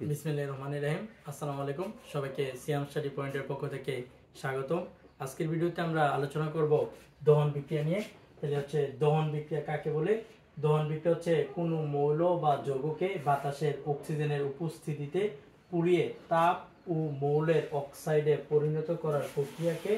বিসমিল্লাহির রহমানির রহিম। আসসালামু আলাইকুম, সবাইকে সিয়াম স্টাডি পয়েন্টের পক্ষ থেকে স্বাগতম। আজকের ভিডিওতে আমরা আলোচনা করব দহন বিক্রিয়া নিয়ে। তাহলে হচ্ছে দহন বিক্রিয়া কাকে বলে? দহন বিক্রিয়া হচ্ছে কোনো মৌল বা যৌগকে বাতাসের অক্সিজেনের উপস্থিতিতে পুড়িয়ে তাপ ও মৌলের অক্সাইডে পরিণত করার প্রক্রিয়াকে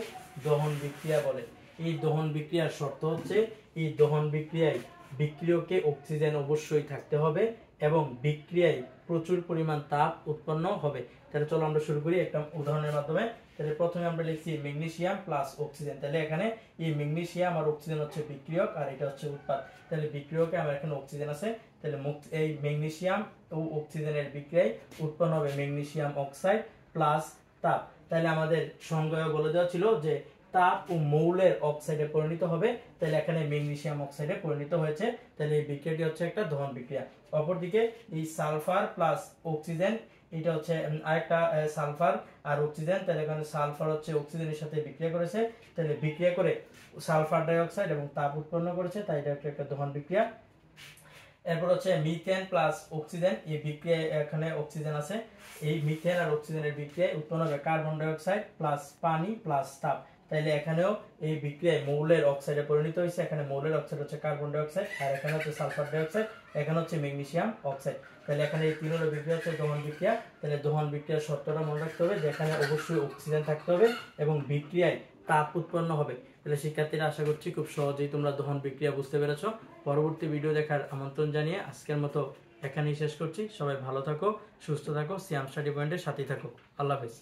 দহন বিক্রিয়া বলে। এই দহন বিক্রিয়ার শর্ত হচ্ছে এই দহন বিক্রিয়ায় বিক্রিয়কে অক্সিজেন অবশ্যই থাকতে হবে এবং বিক্রিয়ায় প্রচুর পরিমাণ তাপ উৎপন্ন হবে। তাহলে চলো আমরা শুরু করি একটা উদাহরণের মাধ্যমে। তাহলে প্রথমে আমরা লিখছি ম্যাগনেসিয়াম প্লাস অক্সিজেন। তাহলে এখানে এই ম্যাগনেসিয়াম আর অক্সিজেন হচ্ছে বিক্রিয়ক আর এটা হচ্ছে উৎপাদ। তাহলে বিক্রিয়কে আমার এখানে অক্সিজেন আছে। তাহলে এই ম্যাগনেসিয়াম ও অক্সিজেনের বিক্রিয়ায় উৎপন্ন হবে ম্যাগনেসিয়াম অক্সাইড প্লাস তাপ। তাহলে আমাদের সংজ্ঞায় বলে দেওয়া ছিল যে তাপ ও মৌলের অক্সাইডে পরিণত হবে। তাহলে এখানে ম্যাগনেসিয়াম অক্সাইডে পরিণত হয়েছে। তাহলে এই বিক্রিয়াটি হচ্ছে একটা দহন বিক্রিয়া। অপরদিকে এই সালফার প্লাস অক্সিজেন, এটা হচ্ছে আরেকটা সালফার আর অক্সিজেন। তাহলে এখানে সালফার হচ্ছে অক্সিজেনের সাথে বিক্রিয়া করেছে। তাহলে বিক্রিয়া করে সালফার ডাই অক্সাইড এবং তাপ উৎপন্ন করেছে, তাই এটা একটা দহন বিক্রিয়া। এরপর হচ্ছে মিথেন প্লাস অক্সিজেন। এই বিক্রিয়ায় এখানে অক্সিজেন আছে। এই মিথেন আর অক্সিজেনের বিক্রিয়ায় উৎপন্ন হবে কার্বন ডাই অক্সাইড প্লাস পানি প্লাস তাপ। তাইলে এখানেও এই বিক্রিয়ায় মৌলের অক্সাইডে পরিণত হয়েছে। এখানে মৌলের অক্সাইড হচ্ছে কার্বন ডাই অক্সাইড আর এখানে হচ্ছে সালফার ডাই অক্সাইড, এখানে হচ্ছে ম্যাগনেসিয়াম অক্সাইড। তাহলে এখানে এই তিনটা বিক্রিয়া হচ্ছে দহন বিক্রিয়া। তাহলে দহন বিক্রিয়ার শর্তটা মনে রাখতে হবে যে এখানে অবশ্যই অক্সিজেন থাকতে হবে এবং বিক্রিয়ায় তাপ উৎপন্ন হবে। তাহলে শিক্ষার্থীরা আশা করছি খুব সহজেই তোমরা দহন বিক্রিয়া বুঝতে পেরেছো। পরবর্তী ভিডিও দেখার আমন্ত্রণ জানিয়ে আজকের মতো এখানেই শেষ করছি। সবাই ভালো থাকো, সুস্থ থাকো, সিয়াম স্টাডি পয়েন্টের সাথেই থাকো। আল্লাহ হাফেজ।